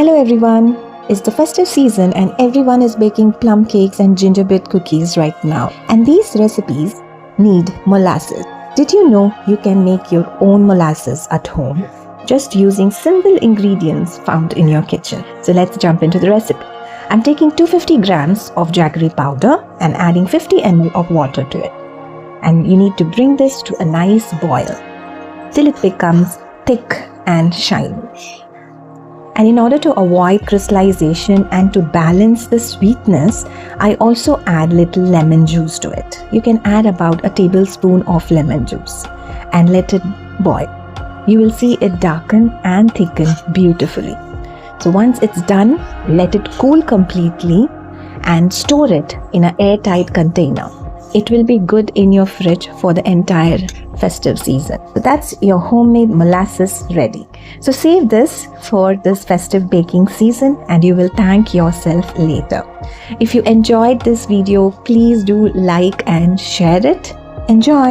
Hello everyone! It's the festive season and everyone is baking plum cakes and gingerbread cookies right now. And these recipes need molasses. Did you know you can make your own molasses at home just using simple ingredients found in your kitchen? So let's jump into the recipe. I'm taking 250 grams of jaggery powder and adding 50 ml of water to it. And you need to bring this to a nice boil till it becomes thick and shiny. And in order to avoid crystallization and to balance the sweetness, I also add little lemon juice to it. You can add about a tablespoon of lemon juice and let it boil. You will see it darken and thicken beautifully. So once it's done, let it cool completely and store it in an airtight container. It will be good in your fridge for the entire festive season. So that's your homemade molasses ready. So save this for this festive baking season and you will thank yourself later. If you enjoyed this video, please do like and share it. Enjoy!